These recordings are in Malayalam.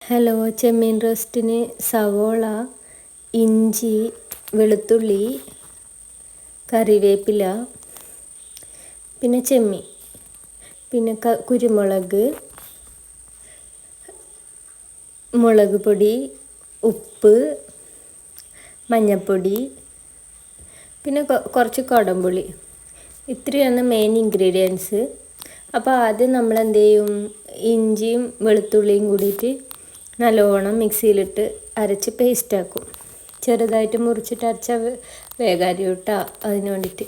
ഹലോ, ചെമ്മീൻ റോസ്റ്റിന് സവോള, ഇഞ്ചി, വെളുത്തുള്ളി, കറിവേപ്പില, പിന്നെ ചെമ്മീൻ, പിന്നെ കുരുമുളക്, മുളക് പൊടി, ഉപ്പ്, മഞ്ഞൾപ്പൊടി, പിന്നെ കുറച്ച് കുടംപുളി. ഇത്രയാണ് മെയിൻ ഇൻഗ്രീഡിയൻസ്. അപ്പോൾ ആദ്യം നമ്മൾ എന്ത് ചെയ്യും, ഇഞ്ചിയും വെളുത്തുള്ളിയും കൂടിയിട്ട് നല്ലോണം മിക്സിയിലിട്ട് അരച്ച് പേസ്റ്റാക്കും. ചെറുതായിട്ട് മുറിച്ചിട്ട് അരച്ചാൽ വേഗം കേട്ടോ, അതിന് വേണ്ടിയിട്ട്.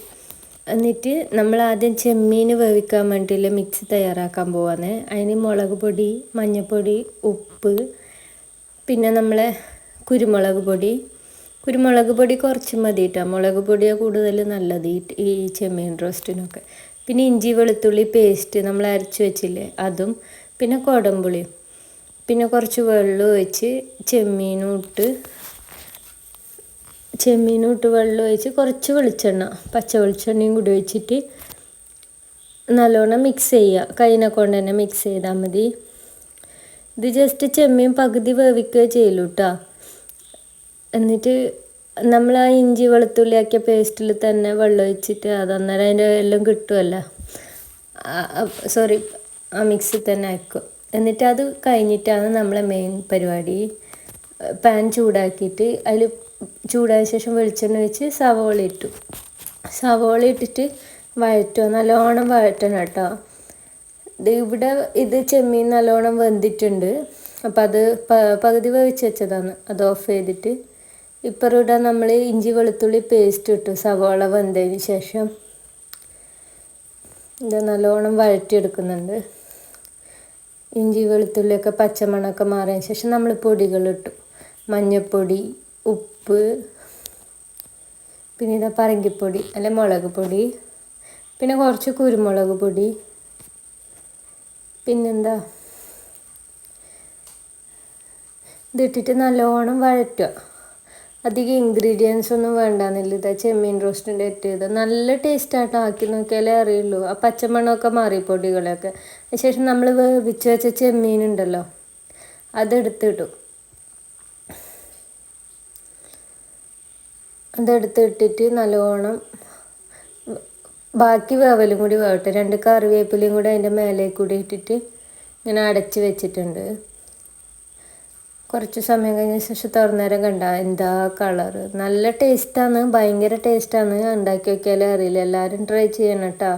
എന്നിട്ട് നമ്മൾ ആദ്യം ചെമ്മീൻ വേവിക്കാൻ വേണ്ടിയിട്ടുള്ള മിക്സ് തയ്യാറാക്കാൻ പോവാണ്. അതിന് മുളക് പൊടി, മഞ്ഞൾപ്പൊടി, ഉപ്പ്, പിന്നെ നമ്മളെ കുരുമുളക് പൊടി കുറച്ച് മതി കേട്ടോ. മുളക് പൊടിയാണ് കൂടുതൽ നല്ലത് ഈ ചെമ്മീൻ റോസ്റ്റിനൊക്കെ. പിന്നെ ഇഞ്ചി വെളുത്തുള്ളി പേസ്റ്റ് നമ്മൾ അരച്ച് വെച്ചില്ലേ അതും, പിന്നെ കുടംപുളിയും, പിന്നെ കുറച്ച് വെള്ളം ഒഴിച്ച് ചെമ്മീനും ഇട്ട് വെള്ളം ഒഴിച്ച് കുറച്ച് വെളിച്ചെണ്ണ, പച്ച വെളിച്ചെണ്ണയും കൂടി ഒഴിച്ചിട്ട് നല്ലോണം മിക്സ് ചെയ്യുക. കൈനെ കൊണ്ട് തന്നെ മിക്സ് ചെയ്താൽ മതി. ഇത് ജസ്റ്റ് ചെമ്മീൻ പകുതി വേവിക്കുകയോ ചെയ്യുള്ളൂ കേട്ടോ. എന്നിട്ട് നമ്മൾ ആ ഇഞ്ചി വെളുത്തുള്ളി ആക്കിയ പേസ്റ്റിൽ തന്നെ വെള്ളം ഒഴിച്ചിട്ട് അതന്നേരം അതിൻ്റെ എല്ലാം കിട്ടുമല്ലോ, ആ മിക്സിൽ തന്നെ ആക്കും. എന്നിട്ട് അത് കഴിഞ്ഞിട്ടാണ് നമ്മളെ മെയിൻ പരിപാടി. പാൻ ചൂടാക്കിയിട്ട് അതിൽ ചൂടായ ശേഷം വെളിച്ചെണ്ണ വെച്ച് സവോള ഇട്ടിട്ട് വഴറ്റുക. നല്ലോണം വഴറ്റണം കേട്ടോ. ഇത് ചെമ്മീൻ നല്ലോണം വെന്തിട്ടുണ്ട്. അപ്പോൾ അത് പകുതി വേവിച്ച് വെച്ചതാണ്, അത് ഓഫ് ചെയ്തിട്ട് ഇപ്പം ഇവിടെ നമ്മൾ ഇഞ്ചി വെളുത്തുള്ളി പേസ്റ്റ് ഇട്ടു. സവോള വെന്തതിന് ശേഷം ഇത് നല്ലോണം വഴറ്റിയെടുക്കുന്നുണ്ട്. ഇഞ്ചി വെളുത്തുള്ളിയൊക്കെ പച്ചമണമൊക്കെ മാറിയതിന് ശേഷം നമ്മൾ പൊടികളിട്ടു. മഞ്ഞൾപ്പൊടി, ഉപ്പ്, പിന്നെ ഇതാ പറങ്കിപ്പൊടി അല്ല മുളക് പൊടി, പിന്നെ കുറച്ച് കുരുമുളക് പൊടി, പിന്നെന്താ ഇതിട്ടിട്ട് നല്ലോണം വഴറ്റുക. അധികം ഇൻഗ്രീഡിയൻസ് ഒന്നും വേണ്ടാന്നില്ല. ഇതാ ചെമ്മീൻ റോസ്റ്റിൻ്റെ ഇട്ടത് നല്ല ടേസ്റ്റായിട്ട് ആക്കി നോക്കിയാലേ അറിയുള്ളൂ. ആ പച്ചമണമൊക്കെ മാറി പൊടികളൊക്കെ. അതിനുശേഷം നമ്മൾ വേവിച്ച് വെച്ച ചെമ്മീനുണ്ടല്ലോ അതെടുത്തിട്ടു. അതെടുത്തിട്ടിട്ട് നല്ലോണം ബാക്കി വേവലും കൂടി വേവട്ടെ. 2 കറിവേപ്പിലയും കൂടി അതിൻ്റെ മേലെ കൂടി ഇട്ടിട്ട് ഇങ്ങനെ അടച്ച് വെച്ചിട്ടുണ്ട്. കുറച്ച് സമയം കഴിഞ്ഞ ശേഷം തുറന്നേരം കണ്ട എന്താ കളറ്, നല്ല ടേസ്റ്റാണ്, ഭയങ്കര ടേസ്റ്റാണ്. ഉണ്ടാക്കി നോക്കിയാലേ അറിയില്ല. എല്ലാവരും ട്രൈ ചെയ്യണം കേട്ടോ.